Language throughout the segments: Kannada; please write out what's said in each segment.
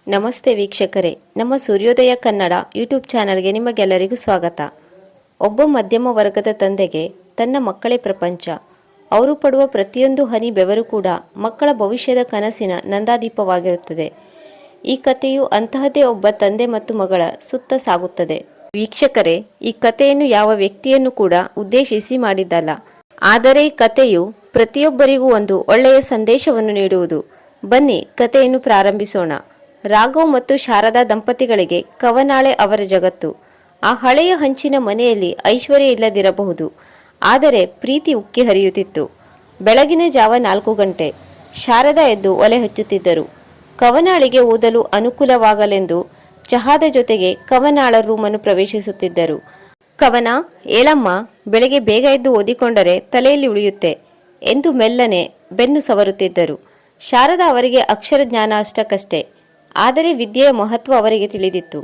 ನಮಸ್ತೆ ವೀಕ್ಷಕರೇ, ನಮ್ಮ ಸೂರ್ಯೋದಯ ಕನ್ನಡ ಯೂಟ್ಯೂಬ್ ಚಾನಲ್ಗೆ ನಿಮಗೆಲ್ಲರಿಗೂ ಸ್ವಾಗತ. ಒಬ್ಬ ಮಧ್ಯಮ ವರ್ಗದ ತಂದೆಗೆ ತನ್ನ ಮಕ್ಕಳೇ ಪ್ರಪಂಚ. ಅವರು ಪಡುವ ಪ್ರತಿಯೊಂದು ಹನಿ ಬೆವರು ಕೂಡ ಮಕ್ಕಳ ಭವಿಷ್ಯದ ಕನಸಿನ ನಂದಾದೀಪವಾಗಿರುತ್ತದೆ. ಈ ಕಥೆಯು ಅಂತಹದೇ ಒಬ್ಬ ತಂದೆ ಮತ್ತು ಮಗಳ ಸುತ್ತ ಸಾಗುತ್ತದೆ. ವೀಕ್ಷಕರೇ, ಈ ಕಥೆಯನ್ನು ಯಾವ ವ್ಯಕ್ತಿಯನ್ನು ಕೂಡ ಉದ್ದೇಶಿಸಿ ಮಾಡಿದ್ದಲ್ಲ. ಆದರೆ ಈ ಕಥೆಯು ಪ್ರತಿಯೊಬ್ಬರಿಗೂ ಒಂದು ಒಳ್ಳೆಯ ಸಂದೇಶವನ್ನು ನೀಡುವುದು. ಬನ್ನಿ ಕಥೆಯನ್ನು ಪ್ರಾರಂಭಿಸೋಣ. ರಾಘವ್ ಮತ್ತು ಶಾರದಾ ದಂಪತಿಗಳಿಗೆ ಕವನಾಳೆ ಅವರ ಜಗತ್ತು. ಆ ಹಳೆಯ ಹಂಚಿನ ಮನೆಯಲ್ಲಿ ಐಶ್ವರ್ಯ ಇಲ್ಲದಿರಬಹುದು, ಆದರೆ ಪ್ರೀತಿ ಉಕ್ಕಿ ಹರಿಯುತ್ತಿತ್ತು. ಬೆಳಗಿನ ಜಾವ 4 ಗಂಟೆ. ಶಾರದಾ ಎದ್ದು ಒಲೆ ಹಚ್ಚುತ್ತಿದ್ದರು. ಕವನಾಳಿಗೆ ಓದಲು ಅನುಕೂಲವಾಗಲೆಂದು ಚಹಾದ ಜೊತೆಗೆ ಕವನಾಳ ರೂಮನ್ನು ಪ್ರವೇಶಿಸುತ್ತಿದ್ದರು. ಕವನ, ಏಳಮ್ಮ, ಬೆಳಗ್ಗೆ ಬೇಗ ಎದ್ದು ಓದಿಕೊಂಡರೆ ತಲೆಯಲ್ಲಿ ಉಳಿಯುತ್ತೆ ಎಂದು ಮೆಲ್ಲನೆ ಬೆನ್ನು ಸವರುತ್ತಿದ್ದರು. ಶಾರದಾ ಅವರಿಗೆ ಅಕ್ಷರ ಜ್ಞಾನ ಅಷ್ಟಕ್ಕಷ್ಟೇ, ಆದರೆ ವಿದ್ಯೆಯ ಮಹತ್ವ ಅವರಿಗೆ ತಿಳಿದಿತ್ತು.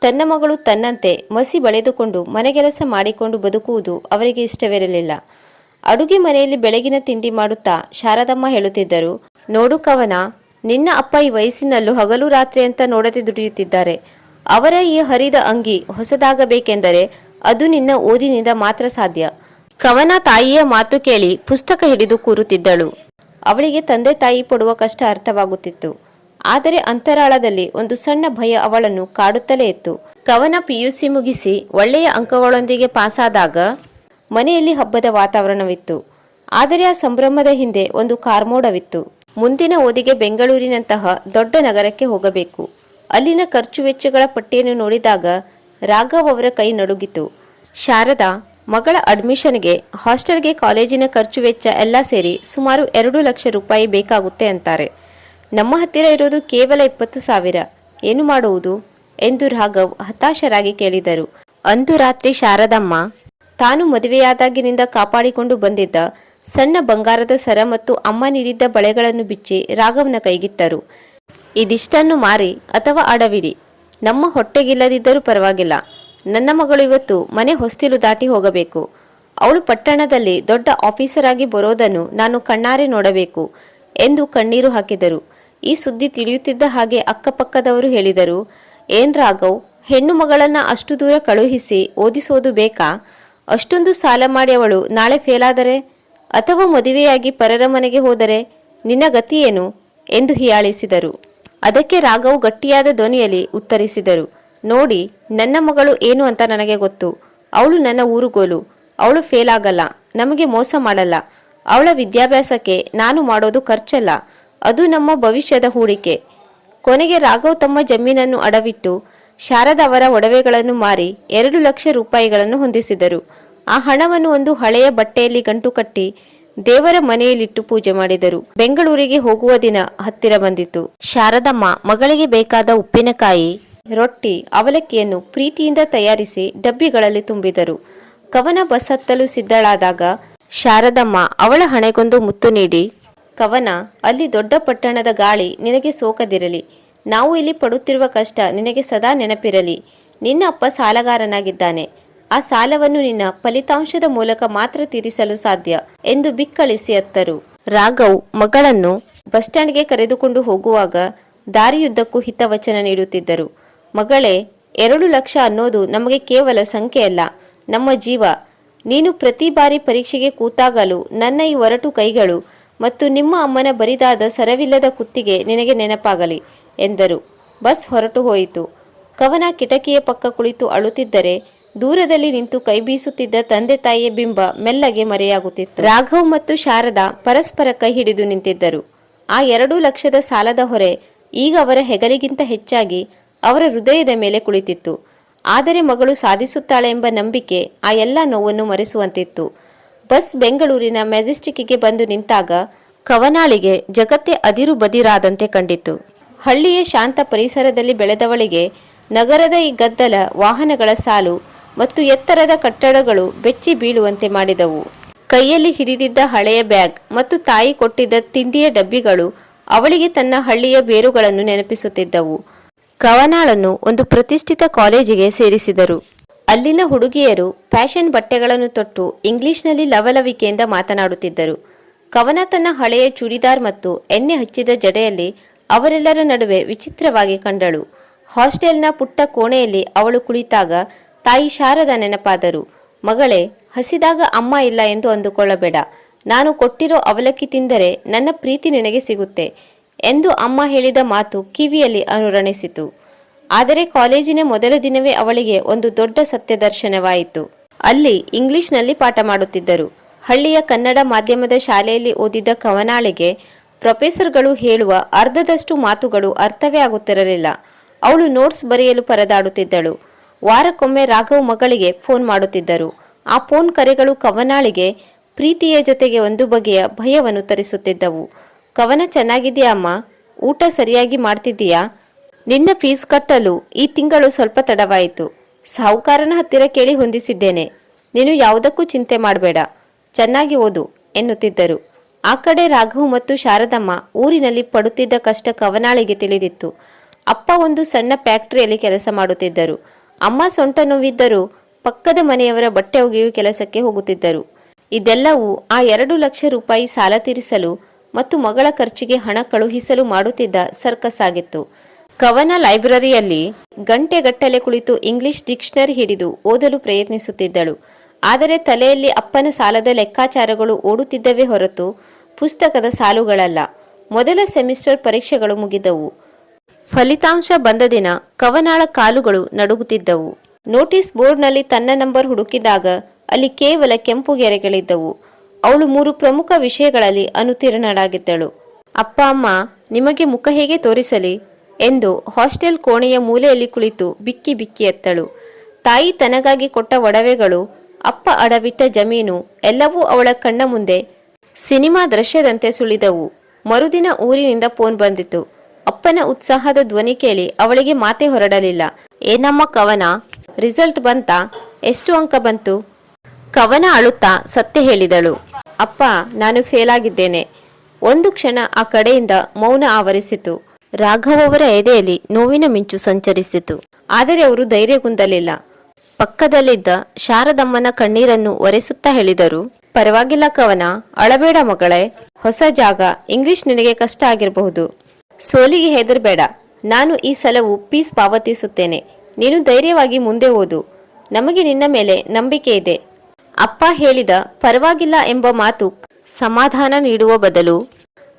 ತನ್ನ ಮಗಳು ತನ್ನಂತೆ ಮಸಿ ಬಳೆದುಕೊಂಡು ಮನೆಗೆಲಸ ಮಾಡಿಕೊಂಡು ಬದುಕುವುದು ಅವರಿಗೆ ಇಷ್ಟವಿರಲಿಲ್ಲ. ಅಡುಗೆ ಮನೆಯಲ್ಲಿ ಬೆಳಗಿನ ತಿಂಡಿ ಮಾಡುತ್ತಾ ಶಾರದಮ್ಮ ಹೇಳುತ್ತಿದ್ದರು, ನೋಡು ಕವನ, ನಿನ್ನ ಅಪ್ಪ ಈ ವಯಸ್ಸಿನಲ್ಲೂ ಹಗಲು ರಾತ್ರಿ ಅಂತ ನೋಡದೆ ದುಡಿಯುತ್ತಿದ್ದಾರೆ. ಅವರ ಈ ಹರಿದ ಅಂಗಿ ಹೊಸದಾಗಬೇಕೆಂದರೆ ಅದು ನಿನ್ನ ಓದಿನಿಂದ ಮಾತ್ರ ಸಾಧ್ಯ. ಕವನ ತಾಯಿಯ ಮಾತು ಕೇಳಿ ಪುಸ್ತಕ ಹಿಡಿದು ಕೂರುತ್ತಿದ್ದಳು. ಅವಳಿಗೆ ತಂದೆ ತಾಯಿ ಪಡುವ ಕಷ್ಟ ಅರ್ಥವಾಗುತ್ತಿತ್ತು. ಆದರೆ ಅಂತರಾಳದಲ್ಲಿ ಒಂದು ಸಣ್ಣ ಭಯ ಅವಳನ್ನು ಕಾಡುತ್ತಲೇ ಇತ್ತು. ಕವನ PUC ಮುಗಿಸಿ ಒಳ್ಳೆಯ ಅಂಕಗಳೊಂದಿಗೆ ಪಾಸಾದಾಗ ಮನೆಯಲ್ಲಿ ಹಬ್ಬದ ವಾತಾವರಣವಿತ್ತು. ಆದರೆ ಆ ಸಂಭ್ರಮದ ಹಿಂದೆ ಒಂದು ಕಾರ್ಮೋಡವಿತ್ತು. ಮುಂದಿನ ಓದಿಗೆ ಬೆಂಗಳೂರಿನಂತಹ ದೊಡ್ಡ ನಗರಕ್ಕೆ ಹೋಗಬೇಕು. ಅಲ್ಲಿನ ಖರ್ಚು ವೆಚ್ಚಗಳ ಪಟ್ಟಿಯನ್ನು ನೋಡಿದಾಗ ರಾಘವ್ ಅವರ ಕೈ ನಡುಗಿತು. ಶಾರದಾ, ಮಗಳ ಅಡ್ಮಿಷನ್ಗೆ, ಹಾಸ್ಟೆಲ್ಗೆ, ಕಾಲೇಜಿನ ಖರ್ಚು ವೆಚ್ಚ ಎಲ್ಲ ಸೇರಿ ಸುಮಾರು 2 ಲಕ್ಷ ರೂಪಾಯಿ ಬೇಕಾಗುತ್ತೆ ಅಂತಾರೆ. ನಮ್ಮ ಹತ್ತಿರ ಇರೋದು ಕೇವಲ 20,000. ಏನು ಮಾಡುವುದು ಎಂದು ರಾಘವ್ ಹತಾಶರಾಗಿ ಕೇಳಿದರು. ಅಂದು ರಾತ್ರಿ ಶಾರದಮ್ಮ ತಾನು ಮದುವೆಯಾದಾಗಿನಿಂದ ಕಾಪಾಡಿಕೊಂಡು ಬಂದಿದ್ದ ಸಣ್ಣ ಬಂಗಾರದ ಸರ ಮತ್ತು ಅಮ್ಮ ನೀಡಿದ್ದ ಬಳೆಗಳನ್ನು ಬಿಚ್ಚಿ ರಾಘವ್ನ ಕೈಗಿಟ್ಟರು. ಇದಿಷ್ಟನ್ನು ಮಾರಿ ಅಥವಾ ಅಡವಿಡಿ, ನಮ್ಮ ಹೊಟ್ಟೆಗಿಲ್ಲದಿದ್ದರೂ ಪರವಾಗಿಲ್ಲ. ನನ್ನ ಮಗಳು ಇವತ್ತು ಮನೆ ಹೊಸ್ತಿಲು ದಾಟಿ ಹೋಗಬೇಕು. ಅವಳು ಪಟ್ಟಣದಲ್ಲಿ ದೊಡ್ಡ ಆಫೀಸರ್ ಆಗಿ ಬರೋದನ್ನು ನಾನು ಕಣ್ಣಾರೆ ನೋಡಬೇಕು ಎಂದು ಕಣ್ಣೀರು ಹಾಕಿದರು. ಈ ಸುದ್ದಿ ತಿಳಿಯುತ್ತಿದ್ದ ಹಾಗೆ ಅಕ್ಕಪಕ್ಕದವರು ಹೇಳಿದರು, ಏನ್ ರಾಘವ್, ಹೆಣ್ಣು ಮಗಳನ್ನ ಅಷ್ಟು ದೂರ ಕಳುಹಿಸಿ ಓದಿಸೋದು ಬೇಕಾ? ಅಷ್ಟೊಂದು ಸಾಲ ಮಾಡಿ ಅವಳು ನಾಳೆ ಫೇಲಾದರೆ ಅಥವಾ ಮದುವೆಯಾಗಿ ಪರರ ಮನೆಗೆ ಹೋದರೆ ನಿನ್ನ ಗತಿ ಏನು ಎಂದು ಹೀಯಾಳಿಸಿದರು. ಅದಕ್ಕೆ ರಾಘವ್ ಗಟ್ಟಿಯಾದ ಧ್ವನಿಯಲ್ಲಿ ಉತ್ತರಿಸಿದರು, ನೋಡಿ, ನನ್ನ ಮಗಳು ಏನು ಅಂತ ನನಗೆ ಗೊತ್ತು. ಅವಳು ನನ್ನ ಊರುಗೋಲು. ಅವಳು ಫೇಲ್ ಆಗಲ್ಲ, ನಮಗೆ ಮೋಸ ಮಾಡಲ್ಲ. ಅವಳ ವಿದ್ಯಾಭ್ಯಾಸಕ್ಕೆ ನಾನು ಮಾಡೋದು ಖರ್ಚಲ್ಲ, ಅದು ನಮ್ಮ ಭವಿಷ್ಯದ ಹೂಡಿಕೆ. ಕೊನೆಗೆ ರಾಘವ್ ತಮ್ಮ ಜಮೀನನ್ನು ಅಡವಿಟ್ಟು ಶಾರದಾ ಅವರ ಒಡವೆಗಳನ್ನು ಮಾರಿ 2 ಲಕ್ಷ ರೂಪಾಯಿಗಳನ್ನು ಹೊಂದಿಸಿದರು. ಆ ಹಣವನ್ನು ಒಂದು ಹಳೆಯ ಬಟ್ಟೆಯಲ್ಲಿ ಗಂಟು ಕಟ್ಟಿ ದೇವರ ಮನೆಯಲ್ಲಿಟ್ಟು ಪೂಜೆ ಮಾಡಿದರು. ಬೆಂಗಳೂರಿಗೆ ಹೋಗುವ ದಿನ ಹತ್ತಿರ ಬಂದಿತು. ಶಾರದಮ್ಮ ಮಗಳಿಗೆ ಬೇಕಾದ ಉಪ್ಪಿನಕಾಯಿ, ರೊಟ್ಟಿ, ಅವಲಕ್ಕಿಯನ್ನು ಪ್ರೀತಿಯಿಂದ ತಯಾರಿಸಿ ಡಬ್ಬಿಗಳಲ್ಲಿ ತುಂಬಿದರು. ಕವನ ಬಸ್ ಹತ್ತಲು ಸಿದ್ಧಳಾದಾಗ ಶಾರದಮ್ಮ ಅವಳ ಹಣೆಗೊಂದು ಮುತ್ತು ನೀಡಿ, ಕವನ, ಅಲ್ಲಿ ದೊಡ್ಡ ಪಟ್ಟಣದ ಗಾಳಿ ನಿನಗೆ ಸೋಕದಿರಲಿ. ನಾವು ಇಲ್ಲಿ ಪಡುತ್ತಿರುವ ಕಷ್ಟ ನಿನಗೆ ಸದಾ ನೆನಪಿರಲಿ. ನಿನ್ನ ಅಪ್ಪ ಸಾಲಗಾರನಾಗಿದ್ದಾನೆ. ಆ ಸಾಲವನ್ನು ನಿನ್ನ ಫಲಿತಾಂಶದ ಮೂಲಕ ಮಾತ್ರ ತೀರಿಸಲು ಸಾಧ್ಯ ಎಂದು ಬಿಕ್ಕಳಿಸಿ ಅತ್ತರು. ರಾಘವ್ ಮಗಳನ್ನು ಬಸ್ ಸ್ಟ್ಯಾಂಡ್ಗೆ ಕರೆದುಕೊಂಡು ಹೋಗುವಾಗ ದಾರಿಯುದ್ದಕ್ಕೂ ಹಿತವಚನ ನೀಡುತ್ತಿದ್ದರು. ಮಗಳೇ, 2 ಲಕ್ಷ ಅನ್ನೋದು ನಮಗೆ ಕೇವಲ ಸಂಖ್ಯೆಯಲ್ಲ, ನಮ್ಮ ಜೀವ. ನೀನು ಪ್ರತಿ ಬಾರಿ ಪರೀಕ್ಷೆಗೆ ಕೂತಾಗಲೂ ನನ್ನ ಈ ಒರಟು ಕೈಗಳು ಮತ್ತು ನಿಮ್ಮ ಅಮ್ಮನ ಬರಿದಾದ ಸರವಿಲ್ಲದ ಕುತ್ತಿಗೆ ನಿನಗೆ ನೆನಪಾಗಲಿ ಎಂದರು. ಬಸ್ ಹೊರಟು ಹೋಯಿತು. ಕವನ ಕಿಟಕಿಯ ಪಕ್ಕ ಕುಳಿತು ಅಳುತ್ತಿದ್ದರೆ ದೂರದಲ್ಲಿ ನಿಂತು ಕೈ ಬೀಸುತ್ತಿದ್ದ ತಂದೆ ತಾಯಿಯ ಬಿಂಬ ಮೆಲ್ಲಗೆ ಮರೆಯಾಗುತ್ತಿತ್ತು. ರಾಘವ್ ಮತ್ತು ಶಾರದಾ ಪರಸ್ಪರ ಕೈ ಹಿಡಿದು ನಿಂತಿದ್ದರು. ಆ 2 ಲಕ್ಷದ ಸಾಲದ ಹೊರೆ ಈಗ ಅವರ ಹೆಗಲಿಗಿಂತ ಹೆಚ್ಚಾಗಿ ಅವರ ಹೃದಯದ ಮೇಲೆ ಕುಳಿತಿತ್ತು. ಆದರೆ ಮಗಳು ಸಾಧಿಸುತ್ತಾಳೆ ಎಂಬ ನಂಬಿಕೆ ಆ ಎಲ್ಲ ನೋವನ್ನು ಮರೆಸುವಂತಿತ್ತು. ಬಸ್ ಬೆಂಗಳೂರಿನ ಮೆಜೆಸ್ಟಿಕ್ಗೆ ಬಂದು ನಿಂತಾಗ ಕವನಾಳಿಗೆ ಜಗತ್ತೇ ಅದಿರು ಬದಿರಾದಂತೆ ಕಂಡಿತು. ಹಳ್ಳಿಯ ಶಾಂತ ಪರಿಸರದಲ್ಲಿ ಬೆಳೆದವಳಿಗೆ ನಗರದ ಈ ಗದ್ದಲ, ವಾಹನಗಳ ಸಾಲು ಮತ್ತು ಎತ್ತರದ ಕಟ್ಟಡಗಳು ಬೆಚ್ಚಿ ಬೀಳುವಂತೆ ಮಾಡಿದವು. ಕೈಯಲ್ಲಿ ಹಿಡಿದಿದ್ದ ಹಳೆಯ ಬ್ಯಾಗ್ ಮತ್ತು ತಾಯಿ ಕೊಟ್ಟಿದ್ದ ತಿಂಡಿಯ ಡಬ್ಬಿಗಳು ಅವಳಿಗೆ ತನ್ನ ಹಳ್ಳಿಯ ಬೇರುಗಳನ್ನು ನೆನಪಿಸುತ್ತಿದ್ದವು. ಕವನಾಳನ್ನು ಒಂದು ಪ್ರತಿಷ್ಠಿತ ಕಾಲೇಜಿಗೆ ಸೇರಿಸಿದರು. ಅಲ್ಲಿನ ಹುಡುಗಿಯರು ಫ್ಯಾಷನ್ ಬಟ್ಟೆಗಳನ್ನು ತೊಟ್ಟು ಇಂಗ್ಲಿಷ್ನಲ್ಲಿ ಲವಲವಿಕೆಯಿಂದ ಮಾತನಾಡುತ್ತಿದ್ದರು. ಕವನ ತನ್ನ ಹಳೆಯ ಚೂಡಿದಾರ್ ಮತ್ತು ಎಣ್ಣೆ ಹಚ್ಚಿದ ಜಡೆಯಲ್ಲಿ ಅವರೆಲ್ಲರ ನಡುವೆ ವಿಚಿತ್ರವಾಗಿ ಕಂಡಳು. ಹಾಸ್ಟೆಲ್ನ ಪುಟ್ಟ ಕೋಣೆಯಲ್ಲಿ ಅವಳು ಕುಳಿತಾಗ ತಾಯಿ ಶಾರದ ನೆನಪಾದರು. ಮಗಳೇ, ಹಸಿದಾಗ ಅಮ್ಮ ಇಲ್ಲ ಎಂದು ಅಂದುಕೊಳ್ಳಬೇಡ. ನಾನು ಕೊಟ್ಟಿರೋ ಅವಲಕ್ಕಿ ತಿಂದರೆ ನನ್ನ ಪ್ರೀತಿ ನಿನಗೆ ಸಿಗುತ್ತೆ ಎಂದು ಅಮ್ಮ ಹೇಳಿದ ಮಾತು ಕಿವಿಯಲ್ಲಿ ಅನುರಣಿಸಿತು. ಆದರೆ ಕಾಲೇಜಿನ ಮೊದಲ ದಿನವೇ ಅವಳಿಗೆ ಒಂದು ದೊಡ್ಡ ಸತ್ಯ ದರ್ಶನವಾಯಿತು. ಅಲ್ಲಿ ಇಂಗ್ಲಿಷ್ನಲ್ಲಿ ಪಾಠ ಮಾಡುತ್ತಿದ್ದರು. ಹಳ್ಳಿಯ ಕನ್ನಡ ಮಾಧ್ಯಮದ ಶಾಲೆಯಲ್ಲಿ ಓದಿದ್ದ ಕವನಾಳಿಗೆ ಪ್ರೊಫೆಸರ್ಗಳು ಹೇಳುವ ಅರ್ಧದಷ್ಟು ಮಾತುಗಳು ಅರ್ಥವೇ ಆಗುತ್ತಿರಲಿಲ್ಲ. ಅವಳು ನೋಟ್ಸ್ ಬರೆಯಲು ಪರದಾಡುತ್ತಿದ್ದಳು. ವಾರಕ್ಕೊಮ್ಮೆ ರಾಘವ್ ಮಗಳಿಗೆ ಫೋನ್ ಮಾಡುತ್ತಿದ್ದರು. ಆ ಫೋನ್ ಕರೆಗಳು ಕವನಾಳಿಗೆ ಪ್ರೀತಿಯ ಜೊತೆಗೆ ಒಂದು ಬಗೆಯ ಭಯವನ್ನು ತರಿಸುತ್ತಿದ್ದವು. ಕವನ ಚೆನ್ನಾಗಿದೆಯಾ ಅಮ್ಮ? ಊಟ ಸರಿಯಾಗಿ ಮಾಡ್ತಿದ್ದೀಯಾ? ನಿನ್ನ ಫೀಸ್ ಕಟ್ಟಲು ಈ ತಿಂಗಳು ಸ್ವಲ್ಪ ತಡವಾಯಿತು. ಸಾಹುಕಾರನ ಹತ್ತಿರ ಕೇಳಿ ಹೊಂದಿಸಿದ್ದೇನೆ. ನೀನು ಯಾವುದಕ್ಕೂ ಚಿಂತೆ ಮಾಡಬೇಡ, ಚೆನ್ನಾಗಿ ಓದು ಎನ್ನುತ್ತಿದ್ದರು. ಆ ಕಡೆ ರಾಘವ್ ಮತ್ತು ಶಾರದಮ್ಮ ಊರಿನಲ್ಲಿ ಪಡುತ್ತಿದ್ದ ಕಷ್ಟ ಕವನಾಳಿಗೆ ತಿಳಿದಿತ್ತು. ಅಪ್ಪ ಒಂದು ಸಣ್ಣ ಫ್ಯಾಕ್ಟರಿಯಲ್ಲಿ ಕೆಲಸ ಮಾಡುತ್ತಿದ್ದರು. ಅಮ್ಮ ಸೊಂಟ ನೋವಿದ್ದರೂ ಪಕ್ಕದ ಮನೆಯವರ ಬಟ್ಟೆ ಒಗೆಯುವ ಕೆಲಸಕ್ಕೆ ಹೋಗುತ್ತಿದ್ದರು. ಇದೆಲ್ಲವೂ ಆ 2 ಲಕ್ಷ ರೂಪಾಯಿ ಸಾಲ ತೀರಿಸಲು ಮತ್ತು ಮಗಳ ಖರ್ಚಿಗೆ ಹಣ ಕಳುಹಿಸಲು ಮಾಡುತ್ತಿದ್ದ ಸರ್ಕಸ್ ಆಗಿತ್ತು. ಕವನ ಲೈಬ್ರರಿಯಲ್ಲಿ ಗಂಟೆಗಟ್ಟಲೆ ಕುಳಿತು ಇಂಗ್ಲಿಷ್ ಡಿಕ್ಷನರಿ ಹಿಡಿದು ಓದಲು ಪ್ರಯತ್ನಿಸುತ್ತಿದ್ದಳು. ಆದರೆ ತಲೆಯಲ್ಲಿ ಅಪ್ಪನ ಸಾಲದ ಲೆಕ್ಕಾಚಾರಗಳು ಓಡುತ್ತಿದ್ದವೇ ಹೊರತು ಪುಸ್ತಕದ ಸಾಲುಗಳಲ್ಲ. ಮೊದಲ ಸೆಮಿಸ್ಟರ್ ಪರೀಕ್ಷೆಗಳು ಮುಗಿದವು. ಫಲಿತಾಂಶ ಬಂದ ದಿನ ಕವನಾಳ ಕಾಲುಗಳು ನಡುಗುತ್ತಿದ್ದವು. ನೋಟಿಸ್ ಬೋರ್ಡ್ನಲ್ಲಿ ತನ್ನ ನಂಬರ್ ಹುಡುಕಿದಾಗ ಅಲ್ಲಿ ಕೇವಲ ಕೆಂಪು ಗೆರೆಗಳಿದ್ದವು. ಅವಳು 3 ಪ್ರಮುಖ ವಿಷಯಗಳಲ್ಲಿ ಅನುತ್ತೀರ್ಣಳಾಗಿದ್ದಳು. ಅಪ್ಪ ಅಮ್ಮ ನಿಮಗೆ ಮುಖ ಹೇಗೆ ತೋರಿಸಲಿ ಎಂದು ಹಾಸ್ಟೆಲ್ ಕೋಣೆಯ ಮೂಲೆಯಲ್ಲಿ ಕುಳಿತು ಬಿಕ್ಕಿ ಬಿಕ್ಕಿ ಎತ್ತಳು. ತಾಯಿ ತನಗಾಗಿ ಕೊಟ್ಟ ಒಡವೆಗಳು, ಅಪ್ಪ ಅಡವಿಟ್ಟ ಜಮೀನು ಎಲ್ಲವೂ ಅವಳ ಕಣ್ಣ ಮುಂದೆ ಸಿನಿಮಾ ದೃಶ್ಯದಂತೆ ಸುಳಿದವು. ಮರುದಿನ ಊರಿನಿಂದ ಫೋನ್ ಬಂದಿತು. ಅಪ್ಪನ ಉತ್ಸಾಹದ ಧ್ವನಿ ಕೇಳಿ ಅವಳಿಗೆ ಮಾತೆ ಹೊರಡಲಿಲ್ಲ. ಏನಮ್ಮ ಕವನ, ರಿಸಲ್ಟ್ ಬಂತಾ? ಎಷ್ಟು ಅಂಕ ಬಂತು? ಕವನ ಅಳುತ್ತಾ ಸತ್ಯ ಹೇಳಿದಳು. ಅಪ್ಪ, ನಾನು ಫೇಲ್ ಆಗಿದ್ದೇನೆ. ಒಂದು ಕ್ಷಣ ಆ ಕಡೆಯಿಂದ ಮೌನ ಆವರಿಸಿತು. ರಾಘವ್ ಅವರ ಎದೆಯಲ್ಲಿ ನೋವಿನ ಮಿಂಚು ಸಂಚರಿಸಿತು. ಆದರೆ ಅವರು ಧೈರ್ಯಗುಂದಲಿಲ್ಲ. ಪಕ್ಕದಲ್ಲಿದ್ದ ಶಾರದಮ್ಮನ ಕಣ್ಣೀರನ್ನು ಒರೆಸುತ್ತಾ ಹೇಳಿದರು, ಪರವಾಗಿಲ್ಲ ಕವನ, ಅಳಬೇಡ ಮಗಳೇ. ಹೊಸ ಜಾಗ, ಇಂಗ್ಲಿಷ್ ನಿನಗೆ ಕಷ್ಟ ಆಗಿರಬಹುದು. ಸೋಲಿಗೆ ಹೆದರಬೇಡ. ನಾನು ಈ ಸಲವೂ ಫೀಸ್ ಪಾವತಿಸುತ್ತೇನೆ. ನೀನು ಧೈರ್ಯವಾಗಿ ಮುಂದೆ ಓದು. ನಮಗೆ ನಿನ್ನ ಮೇಲೆ ನಂಬಿಕೆ ಇದೆ. ಅಪ್ಪ ಹೇಳಿದ ಪರವಾಗಿಲ್ಲ ಎಂಬ ಮಾತು ಸಮಾಧಾನ ನೀಡುವ ಬದಲು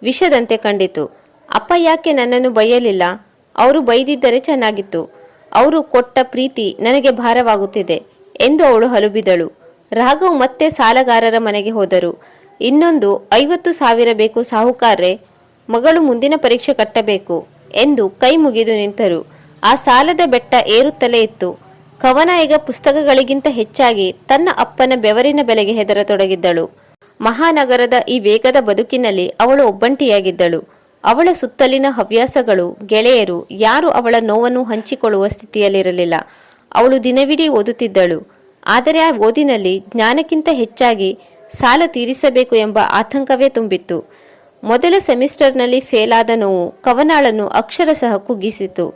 ವಿಷದಂತೆ ಕಂಡಿತು. ಅಪ್ಪ ಯಾಕೆ ನನ್ನನ್ನು ಬೈಯಲಿಲ್ಲ? ಅವರು ಬೈದಿದ್ದರೆ ಚೆನ್ನಾಗಿತ್ತು. ಅವರು ಕೊಟ್ಟ ಪ್ರೀತಿ ನನಗೆ ಭಾರವಾಗುತ್ತಿದೆ ಎಂದು ಅವಳು ಹಲುಬಿದಳು. ರಾಘವ್ ಮತ್ತೆ ಸಾಲಗಾರರ ಮನೆಗೆ ಹೋದರು. ಇನ್ನೊಂದು 50,000 ಬೇಕು ಸಾಹುಕಾರ್ರೆ, ಮಗಳು ಮುಂದಿನ ಪರೀಕ್ಷೆ ಕಟ್ಟಬೇಕು ಎಂದು ಕೈ ಮುಗಿದು ನಿಂತರು. ಆ ಸಾಲದ ಬೆಟ್ಟ ಏರುತ್ತಲೇ ಇತ್ತು. ಕವನ ಈಗ ಪುಸ್ತಕಗಳಿಗಿಂತ ಹೆಚ್ಚಾಗಿ ತನ್ನ ಅಪ್ಪನ ಬೆವರಿನ ಬೆಲೆಗೆ ಹೆದರತೊಡಗಿದ್ದಳು. ಮಹಾನಗರದ ಈ ವೇಗದ ಬದುಕಿನಲ್ಲಿ ಅವಳು ಒಬ್ಬಂಟಿಯಾಗಿದ್ದಳು. ಅವಳ ಸುತ್ತಲಿನ ಹವ್ಯಾಸಗಳು, ಗೆಳೆಯರು ಯಾರು ಅವಳ ನೋವನ್ನು ಹಂಚಿಕೊಳ್ಳುವ ಸ್ಥಿತಿಯಲ್ಲಿರಲಿಲ್ಲ. ಅವಳು ದಿನವಿಡೀ ಓದುತ್ತಿದ್ದಳು. ಆದರೆ ಆ ಓದಿನಲ್ಲಿ ಜ್ಞಾನಕ್ಕಿಂತ ಹೆಚ್ಚಾಗಿ ಸಾಲ ತೀರಿಸಬೇಕು ಎಂಬ ಆತಂಕವೇ ತುಂಬಿತ್ತು. ಮೊದಲ ಸೆಮಿಸ್ಟರ್ನಲ್ಲಿ ಫೇಲ್ ಆದ ನೋವು ಕವನಾಳನ್ನು ಅಕ್ಷರಶಃ ಕುಗ್ಗಿಸಿತು.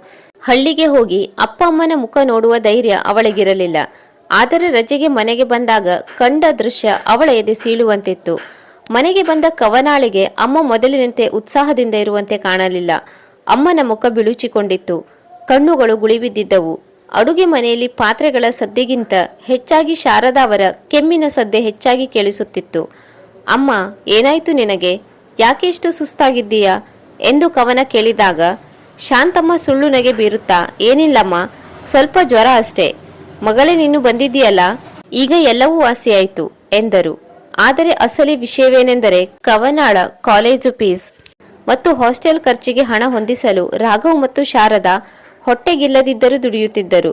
ಹಳ್ಳಿಗೆ ಹೋಗಿ ಅಪ್ಪ ಅಮ್ಮನ ಮುಖ ನೋಡುವ ಧೈರ್ಯ ಅವಳಿಗಿರಲಿಲ್ಲ. ಆದರೆ ರಜೆಗೆ ಮನೆಗೆ ಬಂದಾಗ ಕಂಡ ದೃಶ್ಯ ಅವಳ ಎದೆ ಸೀಳುವಂತಿತ್ತು. ಮನೆಗೆ ಬಂದ ಕವನಾಳಿಗೆ ಅಮ್ಮ ಮೊದಲಿನಂತೆ ಉತ್ಸಾಹದಿಂದ ಇರುವಂತೆ ಕಾಣಲಿಲ್ಲ. ಅಮ್ಮನ ಮುಖ ಬಿಳುಚಿಕೊಂಡಿತ್ತು. ಕಣ್ಣುಗಳು ಗುಳಿಬಿದ್ದಿದ್ದವು. ಅಡುಗೆ ಮನೆಯಲ್ಲಿ ಪಾತ್ರೆಗಳ ಸದ್ದಿಗಿಂತ ಹೆಚ್ಚಾಗಿ ಶಾರದಾ ಅವರ ಕೆಮ್ಮಿನ ಸದ್ದೆ ಹೆಚ್ಚಾಗಿ ಕೇಳಿಸುತ್ತಿತ್ತು. ಅಮ್ಮ, ಏನಾಯ್ತು ನಿನಗೆ? ಯಾಕೆ ಇಷ್ಟು ಸುಸ್ತಾಗಿದ್ದೀಯಾ ಎಂದು ಕವನ ಕೇಳಿದಾಗ ಶಾಂತಮ್ಮ ಸುಳ್ಳು ನಗೆ ಬೀರುತ್ತಾ, ಏನಿಲ್ಲಮ್ಮ, ಸ್ವಲ್ಪ ಜ್ವರ ಅಷ್ಟೇ. ಮಗಳೇ, ನೀನು ಬಂದಿದ್ದೀಯಲ್ಲ, ಈಗ ಎಲ್ಲವೂ ವಾಸಿಯಾಯಿತು ಎಂದರು. ಆದರೆ ಅಸಲಿ ವಿಷಯವೇನೆಂದರೆ ಕವನಾಳ ಕಾಲೇಜು ಫೀಸ್ ಮತ್ತು ಹಾಸ್ಟೆಲ್ ಖರ್ಚಿಗೆ ಹಣ ಹೊಂದಿಸಲು ರಾಘವ್ ಮತ್ತು ಶಾರದಾ ಹೊಟ್ಟೆಗಿಲ್ಲದಿದ್ದರೂ ದುಡಿಯುತ್ತಿದ್ದರು.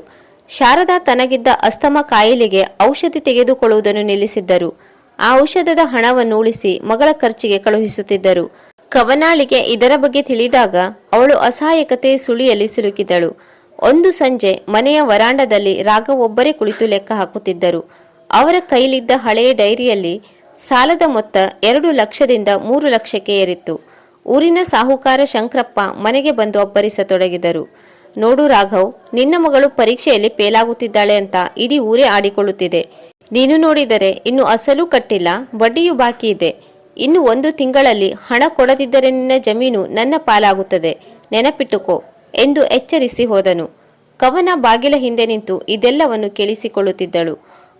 ಶಾರದಾ ತನಗಿದ್ದ ಅಸ್ತಮಾ ಕಾಯಿಲೆಗೆ ಔಷಧಿ ತೆಗೆದುಕೊಳ್ಳುವುದನ್ನು ನಿಲ್ಲಿಸಿದ್ದರು. ಆ ಔಷಧದ ಹಣವನ್ನು ಉಳಿಸಿ ಮಗಳ ಖರ್ಚಿಗೆ ಕಳುಹಿಸುತ್ತಿದ್ದರು. ಕವನಾಳಿಗೆ ಇದರ ಬಗ್ಗೆ ತಿಳಿದಾಗ ಅವಳು ಅಸಹಾಯಕತೆ ಸುಳಿಯಲ್ಲಿ ಸಿಲುಕಿದಳು. ಒಂದು ಸಂಜೆ ಮನೆಯ ವರಾಂಡದಲ್ಲಿ ರಾಘವ್ ಒಬ್ಬರೇ ಕುಳಿತು ಲೆಕ್ಕ ಹಾಕುತ್ತಿದ್ದರು. ಅವರ ಕೈಲಿದ್ದ ಹಳೆಯ ಡೈರಿಯಲ್ಲಿ ಸಾಲದ ಮೊತ್ತ 2 ಲಕ್ಷದಿಂದ 3 ಲಕ್ಷಕ್ಕೆ ಏರಿತ್ತು. ಊರಿನ ಸಾಹುಕಾರ ಶಂಕರಪ್ಪ ಮನೆಗೆ ಬಂದು ಅಬ್ಬರಿಸತೊಡಗಿದರು. ನೋಡು ರಾಘವ್, ನಿನ್ನ ಮಗಳು ಪರೀಕ್ಷೆಯಲ್ಲಿ ಫೇಲಾಗುತ್ತಿದ್ದಾಳೆ ಅಂತ ಇಡೀ ಊರೇ ಆಡಿಕೊಳ್ಳುತ್ತಿದೆ. ನೀನು ನೋಡಿದರೆ ಇನ್ನು ಅಸಲು ಕಟ್ಟಿಲ್ಲ, ಬಡ್ಡಿಯೂ ಬಾಕಿ ಇದೆ. ಇನ್ನು 1 ತಿಂಗಳಲ್ಲಿ ಹಣ ಕೊಡದಿದ್ದರೆ ನಿನ್ನ ಜಮೀನು ನನ್ನ ಪಾಲಾಗುತ್ತದೆ. ನೆನಪಿಟ್ಟುಕೋ ಎಂದು ಎಚ್ಚರಿಸಿ ಹೋದನು. ಕವನ ಬಾಗಿಲ ಹಿಂದೆ ನಿಂತು ಇದೆಲ್ಲವನ್ನು ಕೇಳಿಸಿಕೊಳ್ಳುತ್ತಿದ್ದಳು.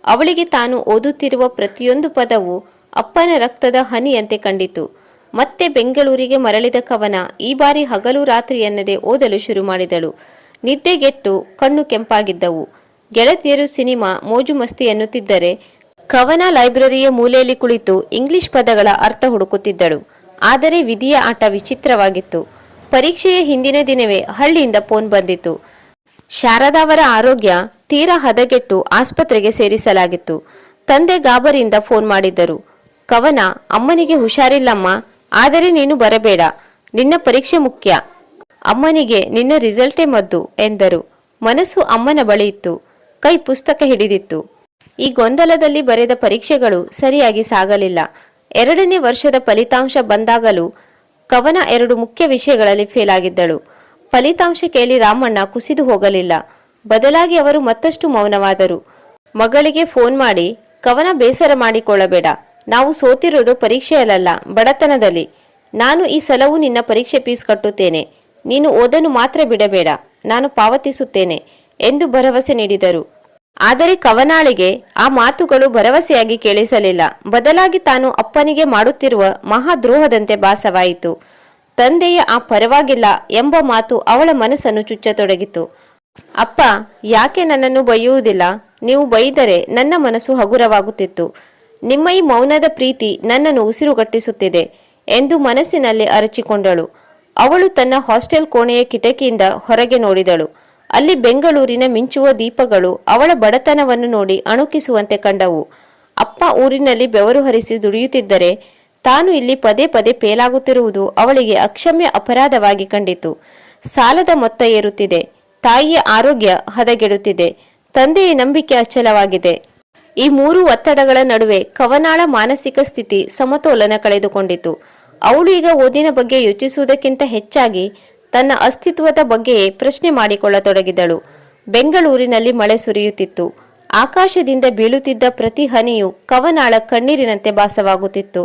ಅವಳಿಗೆ ತಾನು ಓದುತ್ತಿರುವ ಪ್ರತಿಯೊಂದು ಪದವು ಅಪ್ಪನ ರಕ್ತದ ಹನಿಯಂತೆ ಕಂಡಿತು. ಮತ್ತೆ ಬೆಂಗಳೂರಿಗೆ ಮರಳಿದ ಕವನ ಈ ಬಾರಿ ಹಗಲು ರಾತ್ರಿ ಎನ್ನದೆ ಓದಲು ಶುರು ಮಾಡಿದಳು. ನಿದ್ದೆಗೆಟ್ಟು ಕಣ್ಣು ಕೆಂಪಾಗಿದ್ದವು. ಗೆಳತಿಯರು ಸಿನಿಮಾ ಮೋಜು ಮಸ್ತಿ ಎನ್ನುತ್ತಿದ್ದರೆ ಕವನ ಲೈಬ್ರರಿಯ ಮೂಲೆಯಲ್ಲಿ ಕುಳಿತು ಇಂಗ್ಲಿಷ್ ಪದಗಳ ಅರ್ಥ ಹುಡುಕುತ್ತಿದ್ದಳು. ಆದರೆ ವಿಧಿಯ ಆಟ ವಿಚಿತ್ರವಾಗಿತ್ತು. ಪರೀಕ್ಷೆಯ ಹಿಂದಿನ ದಿನವೇ ಹಳ್ಳಿಯಿಂದ ಫೋನ್ ಬಂದಿತ್ತು. ಶಾರದಾವರ ಆರೋಗ್ಯ ತೀರಾ ಹದಗೆಟ್ಟು ಆಸ್ಪತ್ರೆಗೆ ಸೇರಿಸಲಾಗಿತ್ತು. ತಂದೆ ಗಾಬರಿಯಿಂದ ಫೋನ್ ಮಾಡಿದ್ದರು. ಕವನ, ಅಮ್ಮನಿಗೆ ಹುಷಾರಿಲ್ಲಮ್ಮ, ಆದರೆ ನೀನು ಬರಬೇಡ, ನಿನ್ನ ಪರೀಕ್ಷೆ ಮುಖ್ಯ. ಅಮ್ಮನಿಗೆ ನಿನ್ನ ರಿಸಲ್ಟೇ ಮದ್ದು ಎಂದರು. ಮನಸ್ಸು ಅಮ್ಮನ ಬಳಿ ಇತ್ತು, ಕೈ ಪುಸ್ತಕ ಹಿಡಿದಿತ್ತು. ಈ ಗೊಂದಲದಲ್ಲಿ ಬರೆದ ಪರೀಕ್ಷೆಗಳು ಸರಿಯಾಗಿ ಸಾಗಲಿಲ್ಲ. 2ನೇ ವರ್ಷದ ಫಲಿತಾಂಶ ಬಂದಾಗಲೂ ಕವನ 2 ಮುಖ್ಯ ವಿಷಯಗಳಲ್ಲಿ ಫೇಲ್ ಆಗಿದ್ದಳು. ಫಲಿತಾಂಶ ಕೇಳಿ ರಾಮಣ್ಣ ಕುಸಿದು ಹೋಗಲಿಲ್ಲ. ಬದಲಾಗಿ ಅವರು ಮತ್ತಷ್ಟು ಮೌನವಾದರು. ಮಗಳಿಗೆ ಫೋನ್ ಮಾಡಿ, ಕವನ ಬೇಸರ ಮಾಡಿಕೊಳ್ಳಬೇಡ, ನಾವು ಸೋತಿರೋದು ಪರೀಕ್ಷೆಯಲ್ಲ, ಬಡತನದಲ್ಲಿ. ನಾನು ಈ ಸಲವೂ ನಿನ್ನ ಪರೀಕ್ಷೆ ಫೀಸ್ ಕಟ್ಟುತ್ತೇನೆ. ನೀನು ಓದನ್ನು ಮಾತ್ರ ಬಿಡಬೇಡ, ನಾನು ಪಾವತಿಸುತ್ತೇನೆ ಎಂದು ಭರವಸೆ ನೀಡಿದರು. ಆದರೆ ಕವನಾಳಿಗೆ ಆ ಮಾತುಗಳು ಭರವಸೆಯಾಗಿ ಕೇಳಿಸಲಿಲ್ಲ. ಬದಲಾಗಿ ತಾನು ಅಪ್ಪನಿಗೆ ಮಾಡುತ್ತಿರುವ ಮಹಾದ್ರೋಹದಂತೆ ಭಾಸವಾಯಿತು. ತಂದೆಯ ಆ ಪರವಾಗಿಲ್ಲ ಎಂಬ ಮಾತು ಅವಳ ಮನಸ್ಸನ್ನು ಚುಚ್ಚತೊಡಗಿತು. ಅಪ್ಪ ಯಾಕೆ ನನ್ನನ್ನು ಬೈಯುವುದಿಲ್ಲ? ನೀವು ಬೈದರೆ ನನ್ನ ಮನಸ್ಸು ಹಗುರವಾಗುತ್ತಿತ್ತು. ನಿಮ್ಮ ಈ ಮೌನದ ಪ್ರೀತಿ ನನ್ನನ್ನು ಉಸಿರುಗಟ್ಟಿಸುತ್ತಿದೆ ಎಂದು ಮನಸ್ಸಿನಲ್ಲಿ ಅರಚಿಕೊಂಡಳು. ಅವಳು ತನ್ನ ಹಾಸ್ಟೆಲ್ ಕೋಣೆಯ ಕಿಟಕಿಯಿಂದ ಹೊರಗೆ ನೋಡಿದಳು. ಅಲ್ಲಿ ಬೆಂಗಳೂರಿನ ಮಿಂಚುವ ದೀಪಗಳು ಅವಳ ಬಡತನವನ್ನು ನೋಡಿ ಅಣುಕಿಸುವಂತೆ ಕಂಡವು. ಅಪ್ಪ ಊರಿನಲ್ಲಿ ಬೆವರು ಹರಿಸಿ ದುಡಿಯುತ್ತಿದ್ದರೆ ತಾನು ಇಲ್ಲಿ ಪದೇ ಪದೇ ಫೇಲಾಗುತ್ತಿರುವುದು ಅವಳಿಗೆ ಅಕ್ಷಮ್ಯ ಅಪರಾಧವಾಗಿ ಕಂಡಿತು. ಸಾಲದ ಮೊತ್ತ ಏರುತ್ತಿದೆ, ತಾಯಿಯ ಆರೋಗ್ಯ ಹದಗೆಡುತ್ತಿದೆ, ತಂದೆಯ ನಂಬಿಕೆ ಅಚಲವಾಗಿದೆ. ಈ 3 ಒತ್ತಡಗಳ ನಡುವೆ ಕವನಾಳ ಮಾನಸಿಕ ಸ್ಥಿತಿ ಸಮತೋಲನ ಕಳೆದುಕೊಂಡಿತು. ಅವಳು ಈಗ ಓದಿನ ಬಗ್ಗೆ ಯೋಚಿಸುವುದಕ್ಕಿಂತ ಹೆಚ್ಚಾಗಿ ತನ್ನ ಅಸ್ತಿತ್ವದ ಬಗ್ಗೆಯೇ ಪ್ರಶ್ನೆ ಮಾಡಿಕೊಳ್ಳತೊಡಗಿದಳು. ಬೆಂಗಳೂರಿನಲ್ಲಿ ಮಳೆ ಸುರಿಯುತ್ತಿತ್ತು. ಆಕಾಶದಿಂದ ಬೀಳುತ್ತಿದ್ದ ಪ್ರತಿ ಹನಿಯು ಕವನಾಳ ಕಣ್ಣೀರಿನಂತೆ ಭಾಸವಾಗುತ್ತಿತ್ತು.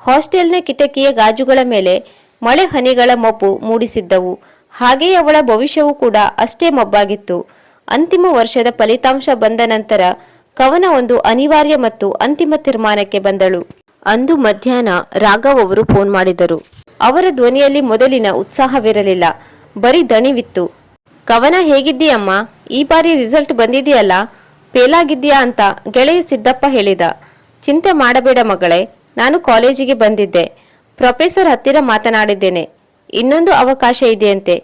ಹಾಸ್ಟೆಲ್ನ ಕಿಟಕಿಯ ಗಾಜುಗಳ ಮೇಲೆ ಮಳೆ ಹನಿಗಳ ಮಬ್ಬು ಮೂಡಿಸಿದ್ದವು. ಹಾಗೆಯೇ ಅವಳ ಭವಿಷ್ಯವೂ ಕೂಡ ಅಷ್ಟೇ ಮಬ್ಬಾಗಿತ್ತು. ಅಂತಿಮ ವರ್ಷದ ಫಲಿತಾಂಶ ಬಂದ ನಂತರ ಕವನ ಒಂದು ಅನಿವಾರ್ಯ ಮತ್ತು ಅಂತಿಮ ತೀರ್ಮಾನಕ್ಕೆ ಬಂದಳು. ಅಂದು ಮಧ್ಯಾಹ್ನ ರಾಘವ್ ಅವರು ಫೋನ್ ಮಾಡಿದರು. ಅವರ ಧ್ವನಿಯಲ್ಲಿ ಮೊದಲಿನ ಉತ್ಸಾಹವಿರಲಿಲ್ಲ, ಬರೀ ದಣಿವಿತ್ತು. ಕವನ, ಹೇಗಿದ್ದೀಯಮ್ಮ? ಈ ಬಾರಿ ರಿಸಲ್ಟ್ ಬಂದಿದೆಯಲ್ಲ, ಫೇಲಾಗಿದ್ದೀಯಾ ಅಂತ ಗೆಳೆಯ ಸಿದ್ದಪ್ಪ ಹೇಳಿದ. ಚಿಂತೆ ಮಾಡಬೇಡ ಮಗಳೇ, ನಾನು ಕಾಲೇಜಿಗೆ ಬಂದಿದ್ದೆ. ಪ್ರೊಫೆಸರ್ ಹತ್ತಿರ ಮಾತನಾಡಿದ್ದೇನೆ. ಇನ್ನೊಂದು ಅವಕಾಶ ಇದೆಯಂತೆ,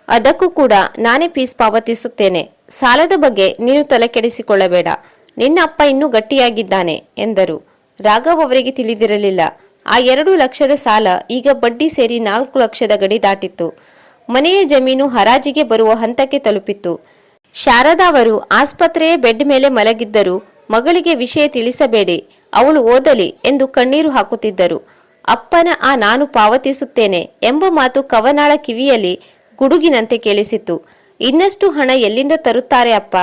ಅದಕ್ಕೂ ಕೂಡ ನಾನೇ ಫೀಸ್ ಪಾವತಿಸುತ್ತೇನೆ. ಸಾಲದ ಬಗ್ಗೆ ನೀನು ತಲೆ ಕೆಡಿಸಿಕೊಳ್ಳಬೇಡ, ನಿನ್ನ ಅಪ್ಪ ಇನ್ನೂ ಗಟ್ಟಿಯಾಗಿದ್ದಾನೆ ಎಂದರು. ರಾಘವ್ ಅವರಿಗೆ ತಿಳಿದಿರಲಿಲ್ಲ, ಆ 2 ಲಕ್ಷದ ಸಾಲ ಈಗ ಬಡ್ಡಿ ಸೇರಿ 4 ಲಕ್ಷದ ಗಡಿ ದಾಟಿತ್ತು. ಮನೆಯ ಜಮೀನು ಹರಾಜಿಗೆ ಬರುವ ಹಂತಕ್ಕೆ ತಲುಪಿತ್ತು. ಶಾರದಾ ಅವರು ಆಸ್ಪತ್ರೆಯ ಬೆಡ್ ಮೇಲೆ ಮಲಗಿದ್ದರು. ಮಗಳಿಗೆ ವಿಷಯ ತಿಳಿಸಬೇಡಿ, ಅವಳು ಓದಲಿ ಎಂದು ಕಣ್ಣೀರು ಹಾಕುತ್ತಿದ್ದರು. ಅಪ್ಪನ ಆ ನಾನು ಪಾವತಿಸುತ್ತೇನೆ ಎಂಬ ಮಾತು ಕವನಾಳ ಕಿವಿಯಲ್ಲಿ ಗುಡುಗಿನಂತೆ ಕೇಳಿಸಿತು. ಇನ್ನಷ್ಟು ಹಣ ಎಲ್ಲಿಂದ ತರುತ್ತಾರೆ ಅಪ್ಪ?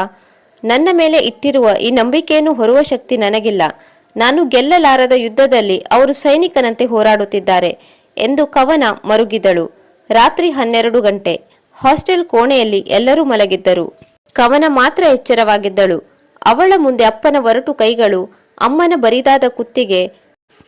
ನನ್ನ ಮೇಲೆ ಇಟ್ಟಿರುವ ಈ ನಂಬಿಕೆಯನ್ನು ಹೊರುವ ಶಕ್ತಿ ನನಗಿಲ್ಲ. ನಾನು ಗೆಲ್ಲಲಾರದ ಯುದ್ಧದಲ್ಲಿ ಅವರು ಸೈನಿಕನಂತೆ ಹೋರಾಡುತ್ತಿದ್ದಾರೆ ಎಂದು ಕವನ ಮರುಗಿದಳು. ರಾತ್ರಿ 12 ಗಂಟೆ. ಹಾಸ್ಟೆಲ್ ಕೋಣೆಯಲ್ಲಿ ಎಲ್ಲರೂ ಮಲಗಿದ್ದರು. ಕವನ ಮಾತ್ರ ಎಚ್ಚರವಾಗಿದ್ದಳು. ಅವಳ ಮುಂದೆ ಅಪ್ಪನ ಒರಟು ಕೈಗಳು, ಅಮ್ಮನ ಬರಿದಾದ ಕುತ್ತಿಗೆ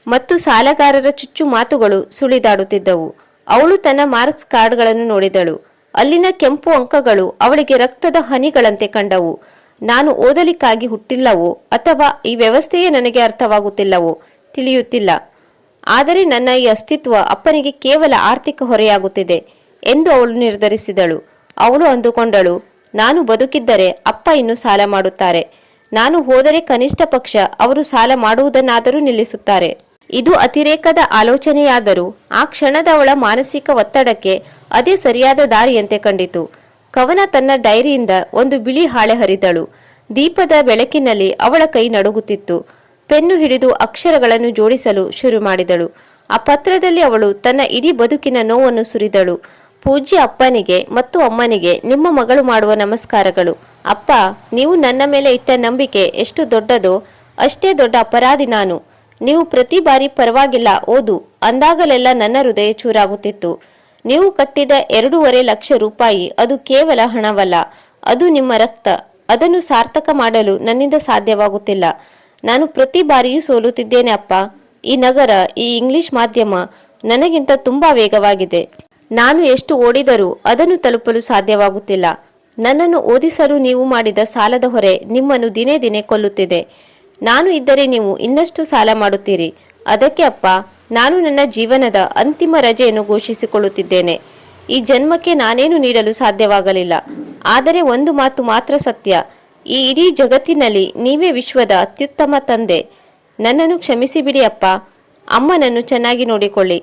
ಮತ್ತು ಸಾಲಗಾರರ ಚುಚ್ಚು ಮಾತುಗಳು ಸುಳಿದಾಡುತ್ತಿದ್ದವು. ಅವಳು ತನ್ನ ಮಾರ್ಕ್ಸ್ ಕಾರ್ಡ್ಗಳನ್ನು ನೋಡಿದಳು. ಅಲ್ಲಿನ ಕೆಂಪು ಅಂಕಗಳು ಅವಳಿಗೆ ರಕ್ತದ ಹನಿಗಳಂತೆ ಕಂಡವು. ನಾನು ಓದಲಿಕ್ಕಾಗಿ ಹುಟ್ಟಿಲ್ಲವೋ ಅಥವಾ ಈ ವ್ಯವಸ್ಥೆಯೇ ನನಗೆ ಅರ್ಥವಾಗುತ್ತಿಲ್ಲವೋ ತಿಳಿಯುತ್ತಿಲ್ಲ. ಆದರೆ ನನ್ನ ಈ ಅಸ್ತಿತ್ವ ಅಪ್ಪನಿಗೆ ಕೇವಲ ಆರ್ಥಿಕ ಹೊರೆಯಾಗುತ್ತಿದೆ ಎಂದು ಅವಳು ನಿರ್ಧರಿಸಿದಳು. ಅವಳು ಅಂದುಕೊಂಡಳು, ನಾನು ಬದುಕಿದ್ದರೆ ಅಪ್ಪ ಇನ್ನೂ ಸಾಲ ಮಾಡುತ್ತಾರೆ. ನಾನು ಹೋದರೆ ಕನಿಷ್ಠ ಪಕ್ಷ ಅವರು ಸಾಲ ಮಾಡುವುದನ್ನಾದರೂ ನಿಲ್ಲಿಸುತ್ತಾರೆ. ಇದು ಅತಿರೇಕದ ಆಲೋಚನೆಯಾದರೂ ಆ ಕ್ಷಣದ ಅವಳ ಮಾನಸಿಕ ಒತ್ತಡಕ್ಕೆ ಅದೇ ಸರಿಯಾದ ದಾರಿಯಂತೆ ಕಂಡಿತು. ಕವನ ತನ್ನ ಡೈರಿಯಿಂದ ಒಂದು ಬಿಳಿ ಹಾಳೆ ಹರಿದಳು. ದೀಪದ ಬೆಳಕಿನಲ್ಲಿ ಅವಳ ಕೈ ನಡುಗುತ್ತಿತ್ತು. ಪೆನ್ನು ಹಿಡಿದು ಅಕ್ಷರಗಳನ್ನು ಜೋಡಿಸಲು ಶುರು ಮಾಡಿದಳು. ಆ ಪತ್ರದಲ್ಲಿ ಅವಳು ತನ್ನ ಇಡೀ ಬದುಕಿನ ನೋವನ್ನು ಸುರಿದಳು. ಪೂಜ್ಯ ಅಪ್ಪನಿಗೆ ಮತ್ತು ಅಮ್ಮನಿಗೆ ನಿಮ್ಮ ಮಗಳು ಮಾಡುವ ನಮಸ್ಕಾರಗಳು. ಅಪ್ಪ, ನೀವು ನನ್ನ ಮೇಲೆ ಇಟ್ಟ ನಂಬಿಕೆ ಎಷ್ಟು ದೊಡ್ಡದೋ ಅಷ್ಟೇ ದೊಡ್ಡ ಅಪರಾಧಿ ನಾನು. ನೀವು ಪ್ರತಿ ಬಾರಿ ಪರವಾಗಿಲ್ಲ ಓದು ಅಂದಾಗಲೆಲ್ಲ ನನ್ನ ಹೃದಯ ಚೂರಾಗುತ್ತಿತ್ತು. ನೀವು ಕಟ್ಟಿದ 2.5 ಲಕ್ಷ ರೂಪಾಯಿ ಅದು ಕೇವಲ ಹಣವಲ್ಲ, ಅದು ನಿಮ್ಮ ರಕ್ತ. ಅದನ್ನು ಸಾರ್ಥಕ ಮಾಡಲು ನನ್ನಿಂದ ಸಾಧ್ಯವಾಗುತ್ತಿಲ್ಲ. ನಾನು ಪ್ರತಿ ಬಾರಿಯೂ ಸೋಲುತ್ತಿದ್ದೇನೆ ಅಪ್ಪ. ಈ ನಗರ, ಈ ಇಂಗ್ಲಿಷ್ ಮಾಧ್ಯಮ ನನಗಿಂತ ತುಂಬಾ ವೇಗವಾಗಿದೆ. ನಾನು ಎಷ್ಟು ಓಡಿದರೂ ಅದನ್ನು ತಲುಪಲು ಸಾಧ್ಯವಾಗುತ್ತಿಲ್ಲ. ನನ್ನನ್ನು ಓದಿಸಲು ನೀವು ಮಾಡಿದ ಸಾಲದ ಹೊರೆ ನಿಮ್ಮನ್ನು ದಿನೇ ದಿನೇ ಕೊಲ್ಲುತ್ತಿದೆ. ನಾನು ಇದ್ದರೆ ನೀವು ಇನ್ನಷ್ಟು ಸಾಲ ಮಾಡುತ್ತೀರಿ. ಅದಕ್ಕೆ ಅಪ್ಪ, ನಾನು ನನ್ನ ಜೀವನದ ಅಂತಿಮ ರಜೆಯನ್ನು ಘೋಷಿಸಿಕೊಳ್ಳುತ್ತಿದ್ದೇನೆ. ಈ ಜನ್ಮಕ್ಕೆ ನಾನೇನು ನೀಡಲು ಸಾಧ್ಯವಾಗಲಿಲ್ಲ. ಆದರೆ ಒಂದು ಮಾತು ಮಾತ್ರ ಸತ್ಯ, ಈ ಇಡೀ ಜಗತ್ತಿನಲ್ಲಿ ನೀವೇ ವಿಶ್ವದ ಅತ್ಯುತ್ತಮ ತಂದೆ. ನನ್ನನ್ನು ಕ್ಷಮಿಸಿಬಿಡಿ ಅಪ್ಪ. ಅಮ್ಮನನ್ನು ಚೆನ್ನಾಗಿ ನೋಡಿಕೊಳ್ಳಿ.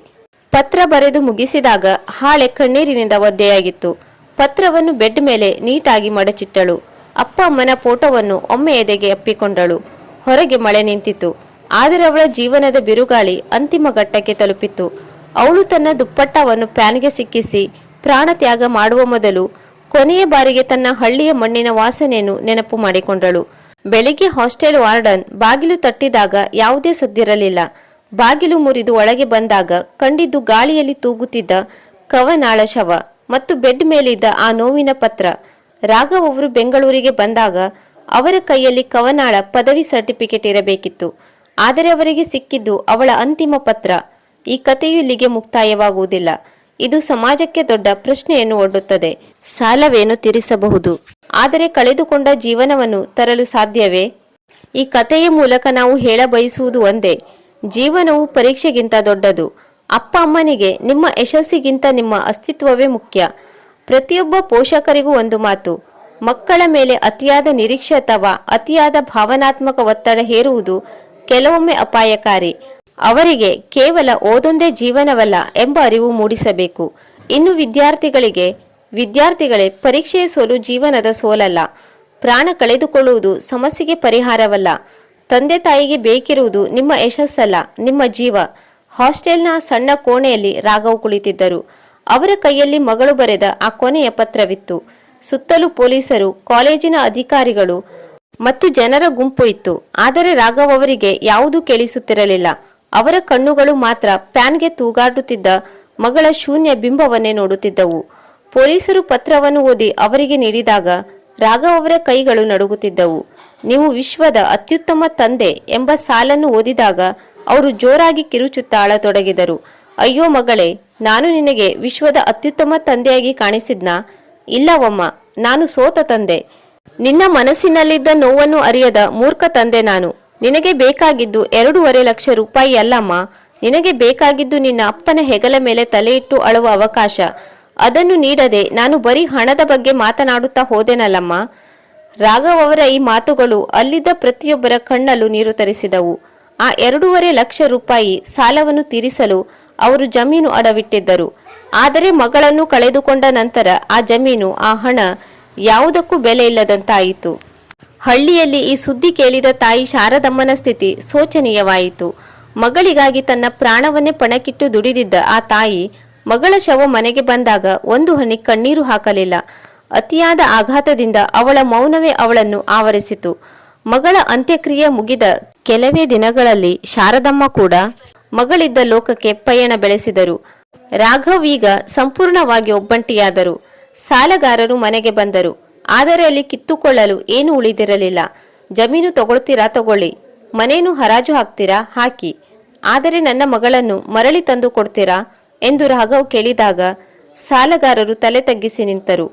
ಪತ್ರ ಬರೆದು ಮುಗಿಸಿದಾಗ ಹಾಳೆ ಕಣ್ಣೀರಿನಿಂದ ಒದ್ದೆಯಾಗಿತ್ತು. ಪತ್ರವನ್ನು ಬೆಡ್ ಮೇಲೆ ನೀಟಾಗಿ ಮಡಚಿಟ್ಟಳು. ಅಪ್ಪ ಅಮ್ಮನ ಫೋಟೋವನ್ನು ಒಮ್ಮೆ ಎದೆಗೆ ಅಪ್ಪಿಕೊಂಡಳು. ಹೊರಗೆ ಮಳೆ ನಿಂತಿತು. ಆದರೆ ಅವಳ ಜೀವನದ ಬಿರುಗಾಳಿ ಅಂತಿಮ ಘಟ್ಟಕ್ಕೆ ತಲುಪಿತ್ತು. ಅವಳು ತನ್ನ ದುಪ್ಪಟ್ಟವನ್ನು ಫ್ಯಾನ್ಗೆ ಸಿಕ್ಕಿಸಿ ಪ್ರಾಣ ತ್ಯಾಗ ಮಾಡುವ ಮೊದಲು ಕೊನೆಯ ಬಾರಿಗೆ ತನ್ನ ಹಳ್ಳಿಯ ಮಣ್ಣಿನ ವಾಸನೆಯನ್ನು ನೆನಪು ಮಾಡಿಕೊಂಡಳು. ಬೆಳಿಗ್ಗೆ ಹಾಸ್ಟೆಲ್ ವಾರ್ಡನ್ ಬಾಗಿಲು ತಟ್ಟಿದಾಗ ಯಾವುದೇ ಸದ್ದಿರಲಿಲ್ಲ. ಬಾಗಿಲು ಮುರಿದು ಒಳಗೆ ಬಂದಾಗ ಕಂಡಿದ್ದು ಗಾಳಿಯಲ್ಲಿ ತೂಗುತ್ತಿದ್ದ ಕವನಾಳ ಶವ ಮತ್ತು ಬೆಡ್ ಮೇಲಿದ್ದ ಆ ನೋವಿನ ಪತ್ರ. ರಾಘವ್ ಅವರು ಬೆಂಗಳೂರಿಗೆ ಬಂದಾಗ ಅವರ ಕೈಯಲ್ಲಿ ಕವನಾಳ ಪದವಿ ಸರ್ಟಿಫಿಕೇಟ್ ಇರಬೇಕಿತ್ತು. ಆದರೆ ಅವರಿಗೆ ಸಿಕ್ಕಿದ್ದು ಅವಳ ಅಂತಿಮ ಪತ್ರ. ಈ ಕಥೆಯು ಇಲ್ಲಿಗೆ ಮುಕ್ತಾಯವಾಗುವುದಿಲ್ಲ. ಇದು ಸಮಾಜಕ್ಕೆ ದೊಡ್ಡ ಪ್ರಶ್ನೆಯನ್ನು ಒಡ್ಡುತ್ತದೆ. ಸಾಲವೇನು ತೀರಿಸಬಹುದು, ಆದರೆ ಕಳೆದುಕೊಂಡ ಜೀವನವನ್ನು ತರಲು ಸಾಧ್ಯವೇ? ಈ ಕಥೆಯ ಮೂಲಕ ನಾವು ಹೇಳ ಬಯಸುವುದು ಒಂದೇ, ಜೀವನವು ಪರೀಕ್ಷೆಗಿಂತ ದೊಡ್ಡದು. ಅಪ್ಪ ಅಮ್ಮನಿಗೆ ನಿಮ್ಮ ಯಶಸ್ಸಿಗಿಂತ ನಿಮ್ಮ ಅಸ್ತಿತ್ವವೇ ಮುಖ್ಯ. ಪ್ರತಿಯೊಬ್ಬ ಪೋಷಕರಿಗೂ ಒಂದು ಮಾತು, ಮಕ್ಕಳ ಮೇಲೆ ಅತಿಯಾದ ನಿರೀಕ್ಷೆ ಅಥವಾ ಅತಿಯಾದ ಭಾವನಾತ್ಮಕ ಒತ್ತಡ ಹೇರುವುದು ಕೆಲವೊಮ್ಮೆ ಅಪಾಯಕಾರಿ. ಅವರಿಗೆ ಕೇವಲ ಓದೊಂದೇ ಜೀವನವಲ್ಲ ಎಂಬ ಅರಿವು ಮೂಡಿಸಬೇಕು. ಇನ್ನು ವಿದ್ಯಾರ್ಥಿಗಳೇ, ಪರೀಕ್ಷೆಯ ಸೋಲು ಜೀವನದ ಸೋಲಲ್ಲ. ಪ್ರಾಣ ಕಳೆದುಕೊಳ್ಳುವುದು ಸಮಸ್ಯೆಗೆ ಪರಿಹಾರವಲ್ಲ. ತಂದೆ ತಾಯಿಗೆ ಬೇಕಿರುವುದು ನಿಮ್ಮ ಯಶಸ್ಸಲ್ಲ, ನಿಮ್ಮ ಜೀವ. ಹಾಸ್ಟೆಲ್ನ ಸಣ್ಣ ಕೋಣೆಯಲ್ಲಿ ರಾಘವ್ ಕುಳಿತಿದ್ದರು. ಅವರ ಕೈಯಲ್ಲಿ ಮಗಳು ಬರೆದ ಆ ಕೊನೆಯ ಪತ್ರವಿತ್ತು. ಸುತ್ತಲೂ ಪೊಲೀಸರು, ಕಾಲೇಜಿನ ಅಧಿಕಾರಿಗಳು ಮತ್ತು ಜನರ ಗುಂಪು ಇತ್ತು. ಆದರೆ ರಾಘವ್ ಅವರಿಗೆ ಯಾವುದೂ ಕೇಳಿಸುತ್ತಿರಲಿಲ್ಲ. ಅವರ ಕಣ್ಣುಗಳು ಮಾತ್ರ ಫ್ಯಾನ್ಗೆ ತೂಗಾಡುತ್ತಿದ್ದ ಮಗಳ ಶೂನ್ಯ ಬಿಂಬವನ್ನೇ ನೋಡುತ್ತಿದ್ದವು. ಪೊಲೀಸರು ಪತ್ರವನ್ನು ಓದಿ ಅವರಿಗೆ ನೀಡಿದಾಗ ರಾಘವ್ ಅವರ ಕೈಗಳು ನಡುಗುತ್ತಿದ್ದವು. ನೀವು ವಿಶ್ವದ ಅತ್ಯುತ್ತಮ ತಂದೆ ಎಂಬ ಸಾಲನ್ನು ಓದಿದಾಗ ಅವರು ಜೋರಾಗಿ ಕಿರುಚುತ್ತಾ ಅಳತೊಡಗಿದರು. ಅಯ್ಯೋ ಮಗಳೇ, ನಾನು ನಿನಗೆ ವಿಶ್ವದ ಅತ್ಯುತ್ತಮ ತಂದೆಯಾಗಿ ಕಾಣಿಸಿದ್ನಾ? ಇಲ್ಲವಮ್ಮ, ನಾನು ಸೋತ ತಂದೆ. ನಿನ್ನ ಮನಸ್ಸಿನಲ್ಲಿದ್ದ ನೋವನ್ನು ಅರಿಯದ ಮೂರ್ಖ ತಂದೆ ನಾನು. ನಿನಗೆ ಬೇಕಾಗಿದ್ದು 2.5 ಲಕ್ಷ ರೂಪಾಯಿ ಅಲ್ಲಮ್ಮ. ನಿನಗೆ ಬೇಕಾಗಿದ್ದು ನಿನ್ನ ಅಪ್ಪನ ಹೆಗಲ ಮೇಲೆ ತಲೆಯಿಟ್ಟು ಅಳುವ ಅವಕಾಶ. ಅದನ್ನು ನೀಡದೆ ನಾನು ಬರೀ ಹಣದ ಬಗ್ಗೆ ಮಾತನಾಡುತ್ತಾ ಹೋದೆನಲ್ಲಮ್ಮ. ರಾಘವ್ ಅವರ ಈ ಮಾತುಗಳು ಅಲ್ಲಿದ್ದ ಪ್ರತಿಯೊಬ್ಬರ ಕಣ್ಣಲ್ಲೂ ನೀರು ತರಿಸಿದವು. ಆ 2.5 ಲಕ್ಷ ರೂಪಾಯಿ ಸಾಲವನ್ನು ತೀರಿಸಲು ಅವರು ಜಮೀನು ಅಡವಿಟ್ಟಿದ್ದರು. ಆದರೆ ಮಗಳನ್ನು ಕಳೆದುಕೊಂಡ ನಂತರ ಆ ಜಮೀನು, ಆ ಹಣ ಯಾವುದಕ್ಕೂ ಬೆಲೆ ಇಲ್ಲದಂತಾಯಿತು. ಹಳ್ಳಿಯಲ್ಲಿ ಈ ಸುದ್ದಿ ಕೇಳಿದ ತಾಯಿ ಶಾರದಮ್ಮನ ಸ್ಥಿತಿ ಶೋಚನೀಯವಾಯಿತು. ಮಗಳಿಗಾಗಿ ತನ್ನ ಪ್ರಾಣವನ್ನೇ ಪಣಕ್ಕಿಟ್ಟು ದುಡಿದಿದ್ದ ಆ ತಾಯಿ ಮಗಳ ಶವ ಮನೆಗೆ ಬಂದಾಗ ಒಂದು ಹನಿ ಕಣ್ಣೀರು ಹಾಕಲಿಲ್ಲ. ಅತಿಯಾದ ಆಘಾತದಿಂದ ಅವಳ ಮೌನವೇ ಅವಳನ್ನು ಆವರಿಸಿತು. ಮಗಳ ಅಂತ್ಯಕ್ರಿಯೆ ಮುಗಿದ ಕೆಲವೇ ದಿನಗಳಲ್ಲಿ ಶಾರದಮ್ಮ ಕೂಡ ಮಗಳಿದ್ದ ಲೋಕಕ್ಕೆ ಪಯಣ ಬೆಳೆಸಿದರು. ರಾಘವ್ ಈಗ ಸಂಪೂರ್ಣವಾಗಿ ಒಬ್ಬಂಟಿಯಾದರು. ಸಾಲಗಾರರು ಮನೆಗೆ ಬಂದರು. ಆದರೆ ಅಲ್ಲಿ ಕಿತ್ತುಕೊಳ್ಳಲು ಏನೂ ಉಳಿದಿರಲಿಲ್ಲ. ಜಮೀನು ತಗೊಳ್ತೀರಾ ತಗೊಳ್ಳಿ, ಮನೇನು ಹರಾಜು ಹಾಕ್ತೀರಾ ಹಾಕಿ, ಆದರೆ ನನ್ನ ಮಗಳನ್ನು ಮರಳಿ ತಂದು ಕೊಡ್ತೀರಾ ಎಂದು ರಾಘವ್ ಕೇಳಿದಾಗ ಸಾಲಗಾರರು ತಲೆ ತಗ್ಗಿಸಿ ನಿಂತರು.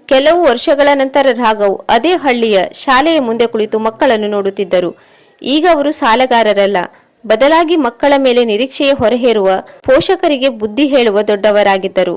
ಕೆಲವು ವರ್ಷಗಳ ನಂತರ ರಾಘವ್ ಅದೇ ಹಳ್ಳಿಯ ಶಾಲೆಯ ಮುಂದೆ ಕುಳಿತು ಮಕ್ಕಳನ್ನು ನೋಡುತ್ತಿದ್ದರು. ಈಗ ಅವರು ಸಾಲಗಾರರಲ್ಲ, ಬದಲಾಗಿ ಮಕ್ಕಳ ಮೇಲೆ ನಿರೀಕ್ಷೆಯ ಹೊರಹೇರುವ, ಪೋಷಕರಿಗೆ ಬುದ್ಧಿ ಹೇಳುವ ದೊಡ್ಡವರಾಗಿದ್ದರು.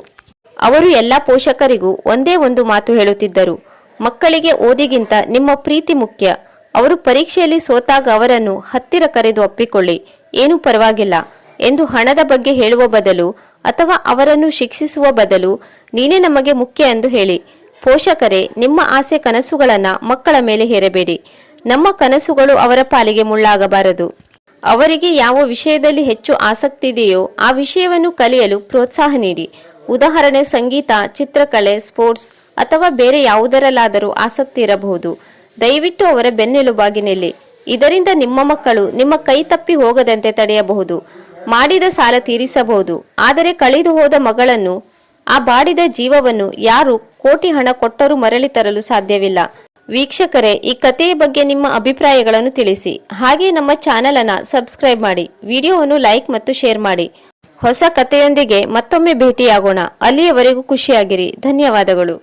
ಅವರು ಎಲ್ಲ ಪೋಷಕರಿಗೂ ಒಂದೇ ಒಂದು ಮಾತು ಹೇಳುತ್ತಿದ್ದರು, ಮಕ್ಕಳಿಗೆ ಓದಿಗಿಂತ ನಿಮ್ಮ ಪ್ರೀತಿ ಮುಖ್ಯ. ಅವರು ಪರೀಕ್ಷೆಯಲ್ಲಿ ಸೋತಾಗ ಅವರನ್ನು ಹತ್ತಿರ ಕರೆದು ಒಪ್ಪಿಕೊಳ್ಳಿ, ಏನೂ ಪರವಾಗಿಲ್ಲ ಎಂದು ಹಣದ ಬಗ್ಗೆ ಹೇಳುವ ಬದಲು ಅಥವಾ ಅವರನ್ನು ಶಿಕ್ಷಿಸುವ ಬದಲು ನೀನೇ ನಮಗೆ ಮುಖ್ಯ ಎಂದು ಹೇಳಿ. ಪೋಷಕರೇ, ನಿಮ್ಮ ಆಸೆ ಕನಸುಗಳನ್ನು ಮಕ್ಕಳ ಮೇಲೆ ಹೇರಬೇಡಿ. ನಮ್ಮ ಕನಸುಗಳು ಅವರ ಪಾಲಿಗೆ ಮುಳ್ಳಾಗಬಾರದು. ಅವರಿಗೆ ಯಾವ ವಿಷಯದಲ್ಲಿ ಹೆಚ್ಚು ಆಸಕ್ತಿ ಇದೆಯೋ ಆ ವಿಷಯವನ್ನು ಕಲಿಯಲು ಪ್ರೋತ್ಸಾಹ ನೀಡಿ. ಉದಾಹರಣೆ, ಸಂಗೀತ, ಚಿತ್ರಕಲೆ, ಸ್ಪೋರ್ಟ್ಸ್ ಅಥವಾ ಬೇರೆ ಯಾವುದರಲ್ಲಾದರೂ ಆಸಕ್ತಿ ಇರಬಹುದು. ದಯವಿಟ್ಟು ಅವರ ಬೆನ್ನೆಲುಬಾಗಿ ನಿಲ್ಲಿ. ಇದರಿಂದ ನಿಮ್ಮ ಮಕ್ಕಳು ನಿಮ್ಮ ಕೈ ತಪ್ಪಿ ಹೋಗದಂತೆ ತಡೆಯಬಹುದು. ಮಾಡಿದ ಸಾಲ ತೀರಿಸಬಹುದು, ಆದರೆ ಕಳೆದು ಹೋದ ಮಗಳನ್ನು ಆ ಬಾಡಿದ ಜೀವವನ್ನು ಯಾರು ಕೋಟಿ ಹಣ ಕೊಟ್ಟರೂ ಮರಳಿ ತರಲು ಸಾಧ್ಯವಿಲ್ಲ. ವೀಕ್ಷಕರೇ, ಈ ಕಥೆಯ ಬಗ್ಗೆ ನಿಮ್ಮ ಅಭಿಪ್ರಾಯಗಳನ್ನು ತಿಳಿಸಿ. ಹಾಗೆ ನಮ್ಮ ಚಾನೆಲ್ ಅನ್ನು ಸಬ್ಸ್ಕ್ರೈಬ್ ಮಾಡಿ, ವಿಡಿಯೋವನ್ನು ಲೈಕ್ ಮತ್ತು ಶೇರ್ ಮಾಡಿ. ಹೊಸ ಕಥೆಯೊಂದಿಗೆ ಮತ್ತೊಮ್ಮೆ ಭೇಟಿಯಾಗೋಣ. ಅಲ್ಲಿಯವರೆಗೂ ಖುಷಿಯಾಗಿರಿ. ಧನ್ಯವಾದಗಳು.